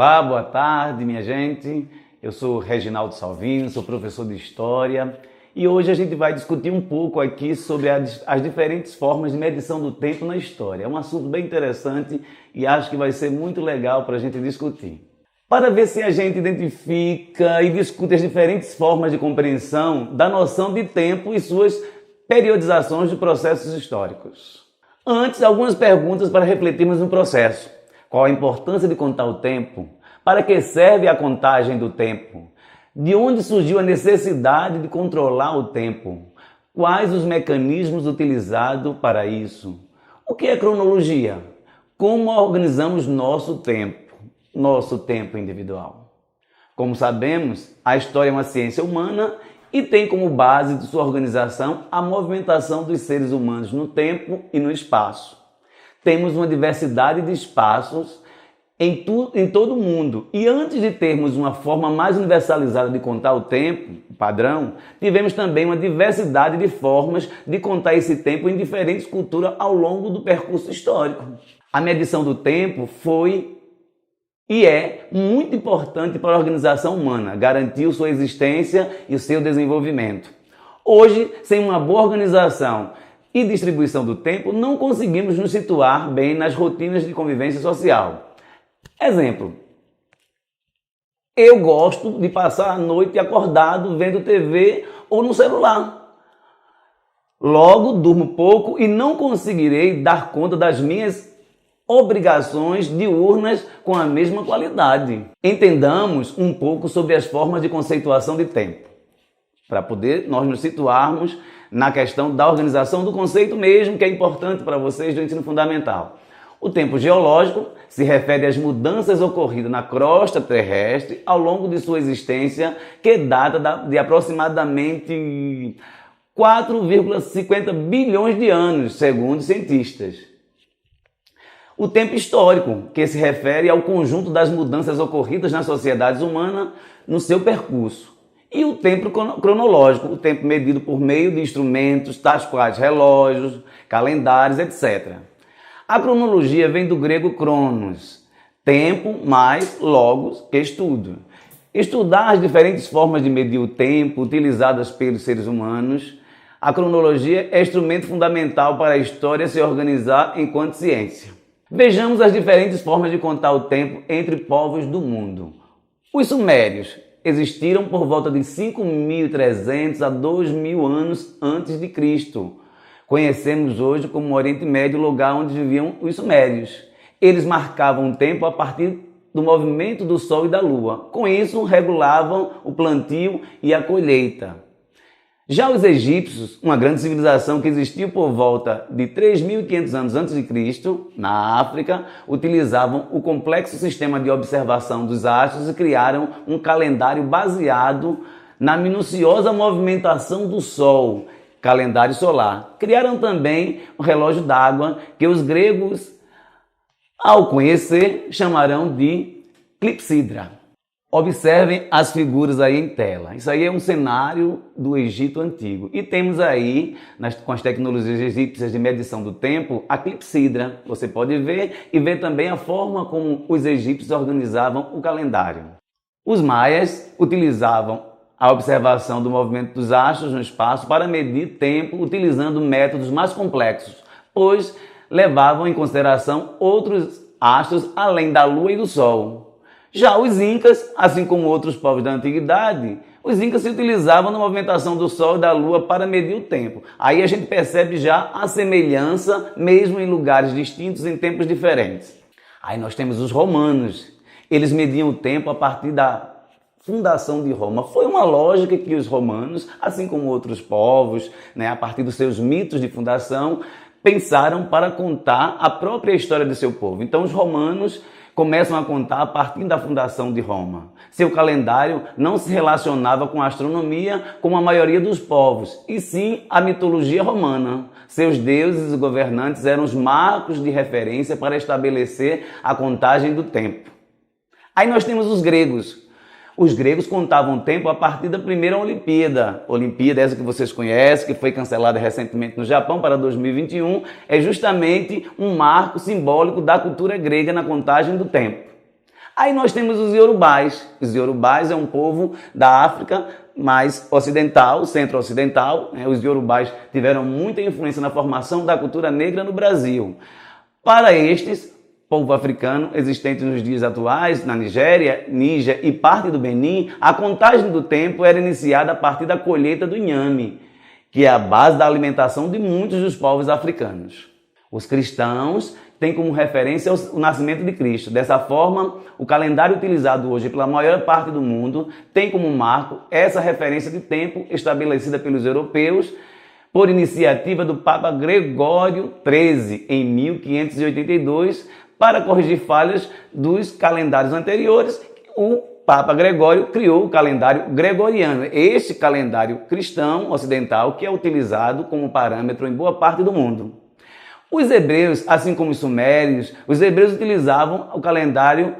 Olá, boa tarde, minha gente. Eu sou Reginaldo Salvino, sou professor de História e hoje a gente vai discutir um pouco aqui sobre as diferentes formas de medição do tempo na história. É um assunto bem interessante e acho que vai ser muito legal para a gente discutir. Para ver se a gente identifica e discute as diferentes formas de compreensão da noção de tempo e suas periodizações de processos históricos. Antes, algumas perguntas para refletirmos no processo. Qual a importância de contar o tempo? Para que serve a contagem do tempo? De onde surgiu a necessidade de controlar o tempo? Quais os mecanismos utilizados para isso? O que é cronologia? Como organizamos nosso tempo individual? Como sabemos, a história é uma ciência humana e tem como base de sua organização a movimentação dos seres humanos no tempo e no espaço. Temos uma diversidade de espaços em todo o mundo. E antes de termos uma forma mais universalizada de contar o tempo, padrão, tivemos também uma diversidade de formas de contar esse tempo em diferentes culturas ao longo do percurso histórico. A medição do tempo foi e é muito importante para a organização humana, garantiu sua existência e o seu desenvolvimento. Hoje, sem uma boa organização e distribuição do tempo, não conseguimos nos situar bem nas rotinas de convivência social. Exemplo, eu gosto de passar a noite acordado vendo TV ou no celular. Logo, durmo pouco e não conseguirei dar conta das minhas obrigações diurnas com a mesma qualidade. Entendamos um pouco sobre as formas de conceituação de tempo, para poder nós nos situarmos na questão da organização do conceito mesmo, que é importante para vocês do ensino fundamental. O tempo geológico se refere às mudanças ocorridas na crosta terrestre ao longo de sua existência, que data de aproximadamente 4,50 bilhões de anos, segundo cientistas. O tempo histórico, que se refere ao conjunto das mudanças ocorridas nas sociedades humanas no seu percurso. E o tempo cronológico, o tempo medido por meio de instrumentos, tais quais relógios, calendários, etc. A cronologia vem do grego cronos, tempo mais logos, que estudo. Estudar as diferentes formas de medir o tempo utilizadas pelos seres humanos, a cronologia é instrumento fundamental para a história se organizar enquanto ciência. Vejamos as diferentes formas de contar o tempo entre povos do mundo. Os sumérios existiram por volta de 5.300 a 2.000 anos antes de Cristo. Conhecemos hoje como o Oriente Médio o lugar onde viviam os sumérios. Eles marcavam o tempo a partir do movimento do Sol e da Lua. Com isso, regulavam o plantio e a colheita. Já os egípcios, uma grande civilização que existiu por volta de 3.500 anos antes de Cristo, na África, utilizavam o complexo sistema de observação dos astros e criaram um calendário baseado na minuciosa movimentação do Sol, calendário solar. Criaram também o relógio d'água, que os gregos, ao conhecer, chamarão de clepsidra. Observem as figuras aí em tela. Isso aí é um cenário do Egito Antigo. E temos aí, com as tecnologias egípcias de medição do tempo, a clepsidra. Você pode ver e ver também a forma como os egípcios organizavam o calendário. Os maias utilizavam a observação do movimento dos astros no espaço para medir tempo, utilizando métodos mais complexos, pois levavam em consideração outros astros além da Lua e do Sol. Já os incas, assim como outros povos da antiguidade, os incas se utilizavam na movimentação do Sol e da Lua para medir o tempo. Aí a gente percebe já a semelhança, mesmo em lugares distintos, em tempos diferentes. Aí nós temos os romanos. Eles mediam o tempo a partir da fundação de Roma. Foi uma lógica que os romanos, assim como outros povos, a partir dos seus mitos de fundação, pensaram para contar a própria história do seu povo. Então os romanos começam a contar a partir da fundação de Roma. Seu calendário não se relacionava com a astronomia como a maioria dos povos, e sim a mitologia romana. Seus deuses e governantes eram os marcos de referência para estabelecer a contagem do tempo. Aí nós temos os gregos. Os gregos contavam o tempo a partir da primeira Olimpíada. Olimpíada, essa que vocês conhecem, que foi cancelada recentemente no Japão para 2021, é justamente um marco simbólico da cultura grega na contagem do tempo. Aí nós temos os iorubás. Os iorubás é um povo da África mais ocidental, centro-ocidental. Os iorubás tiveram muita influência na formação da cultura negra no Brasil. Para estes, povo africano existente nos dias atuais, na Nigéria, Níger e parte do Benin, a contagem do tempo era iniciada a partir da colheita do inhame, que é a base da alimentação de muitos dos povos africanos. Os cristãos têm como referência o nascimento de Cristo. Dessa forma, o calendário utilizado hoje pela maior parte do mundo tem como marco essa referência de tempo estabelecida pelos europeus por iniciativa do Papa Gregório XIII, em 1582, para corrigir falhas dos calendários anteriores. O Papa Gregório criou o calendário gregoriano, este calendário cristão ocidental que é utilizado como parâmetro em boa parte do mundo. Os hebreus, assim como os sumérios, os hebreus utilizavam o calendário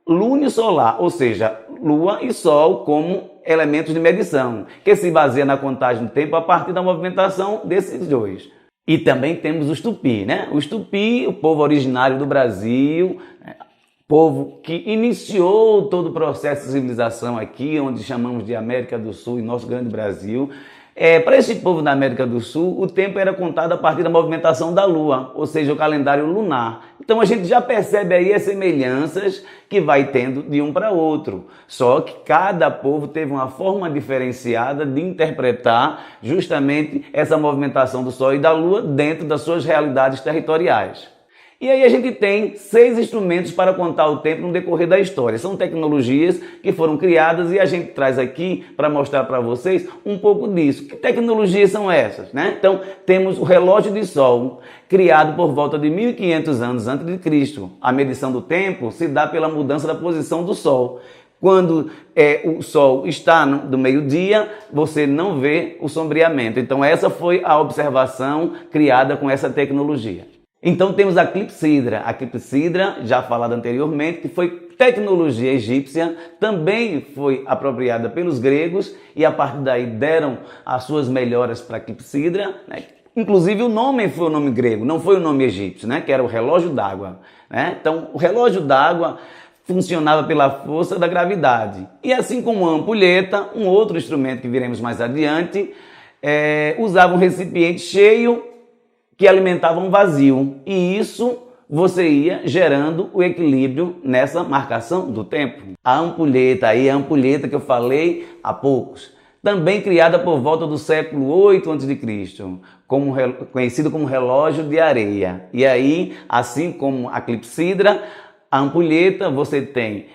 lunisolar, ou seja, lua e sol como elementos de medição, que se baseia na contagem do tempo a partir da movimentação desses dois. E também temos os tupi, né? Os tupi, o povo originário do Brasil, povo que iniciou todo o processo de civilização aqui, onde chamamos de América do Sul e nosso grande Brasil. Para esse povo da América do Sul, o tempo era contado a partir da movimentação da Lua, ou seja, o calendário lunar. Então a gente já percebe aí as semelhanças que vai tendo de um para outro. Só que cada povo teve uma forma diferenciada de interpretar justamente essa movimentação do Sol e da Lua dentro das suas realidades territoriais. E aí a gente tem 6 instrumentos para contar o tempo no decorrer da história. São tecnologias que foram criadas e a gente traz aqui para mostrar para vocês um pouco disso. Que tecnologias são essas, né? Então, temos o relógio de sol, criado por volta de 1500 anos antes de Cristo. A medição do tempo se dá pela mudança da posição do sol. Quando o sol está no meio-dia, você não vê o sombreamento. Então, essa foi a observação criada com essa tecnologia. Então temos a clepsidra. A clepsidra, já falada anteriormente, que foi tecnologia egípcia, também foi apropriada pelos gregos e a partir daí deram as suas melhoras para a clepsidra, né? Inclusive o nome foi o nome grego, não foi o nome egípcio, né? Que era o relógio d'água, né? Então o relógio d'água funcionava pela força da gravidade. E assim como a ampulheta, um outro instrumento que viremos mais adiante, usava um recipiente cheio que alimentava um vazio, e isso você ia gerando o equilíbrio nessa marcação do tempo. A ampulheta que eu falei há poucos, também criada por volta do século 8 a.C., conhecido como relógio de areia. E aí, assim como a clepsidra, a ampulheta você tem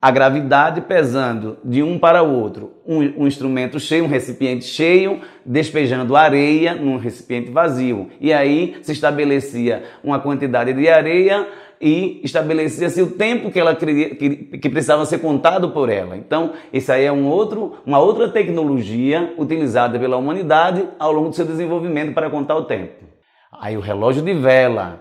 a gravidade pesando de um para o outro, um instrumento cheio, um recipiente cheio, despejando areia num recipiente vazio. E aí se estabelecia uma quantidade de areia e estabelecia-se o tempo que precisava ser contado por ela. Então, isso aí é uma outra tecnologia utilizada pela humanidade ao longo do seu desenvolvimento para contar o tempo. Aí o relógio de vela.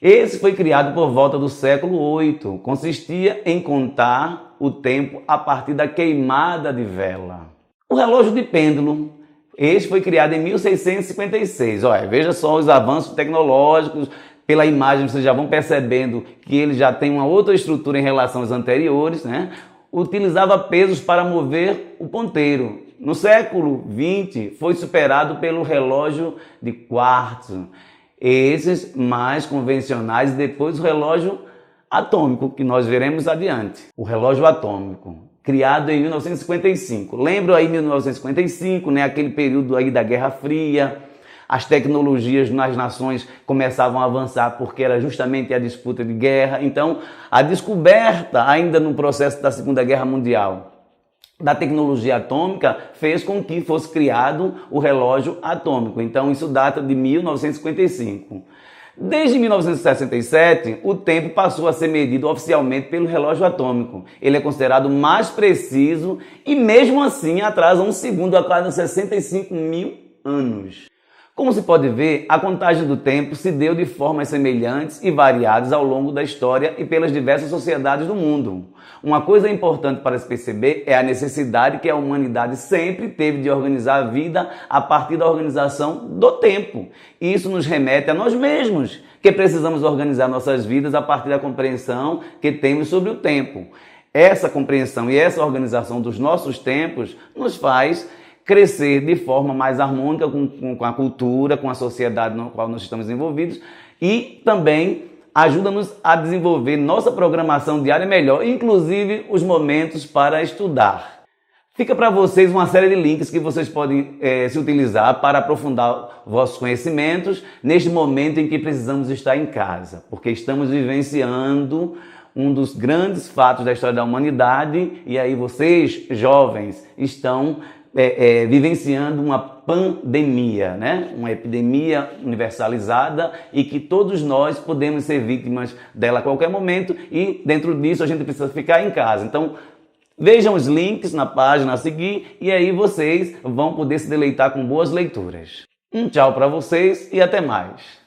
Esse foi criado por volta do século VIII. Consistia em contar o tempo a partir da queimada de vela. O relógio de pêndulo. Esse foi criado em 1656. Olha, veja só os avanços tecnológicos. Pela imagem vocês já vão percebendo que ele já tem uma outra estrutura em relação aos anteriores, né? Utilizava pesos para mover o ponteiro. No século XX foi superado pelo relógio de quartzo. Esses mais convencionais, e depois o relógio atômico, que nós veremos adiante. O relógio atômico, criado em 1955. Lembra aí 1955, né? Aquele período aí da Guerra Fria. As tecnologias nas nações começavam a avançar porque era justamente a disputa de guerra. Então, a descoberta, ainda no processo da Segunda Guerra Mundial, da tecnologia atômica fez com que fosse criado o relógio atômico. Então isso data de 1955. Desde 1967, o tempo passou a ser medido oficialmente pelo relógio atômico. Ele é considerado mais preciso e mesmo assim atrasa um segundo a cada 65 mil anos. Como se pode ver, a contagem do tempo se deu de formas semelhantes e variadas ao longo da história e pelas diversas sociedades do mundo. Uma coisa importante para se perceber é a necessidade que a humanidade sempre teve de organizar a vida a partir da organização do tempo. E isso nos remete a nós mesmos, que precisamos organizar nossas vidas a partir da compreensão que temos sobre o tempo. Essa compreensão e essa organização dos nossos tempos nos faz crescer de forma mais harmônica com a cultura, com a sociedade na qual nós estamos envolvidos e também ajuda-nos a desenvolver nossa programação diária melhor, inclusive os momentos para estudar. Fica para vocês uma série de links que vocês podem se utilizar para aprofundar vossos conhecimentos neste momento em que precisamos estar em casa, porque estamos vivenciando um dos grandes fatos da história da humanidade e aí vocês, jovens, estão vivenciando uma pandemia, né? Uma epidemia universalizada e que todos nós podemos ser vítimas dela a qualquer momento e dentro disso a gente precisa ficar em casa. Então, vejam os links na página a seguir e aí vocês vão poder se deleitar com boas leituras. Um tchau para vocês e até mais!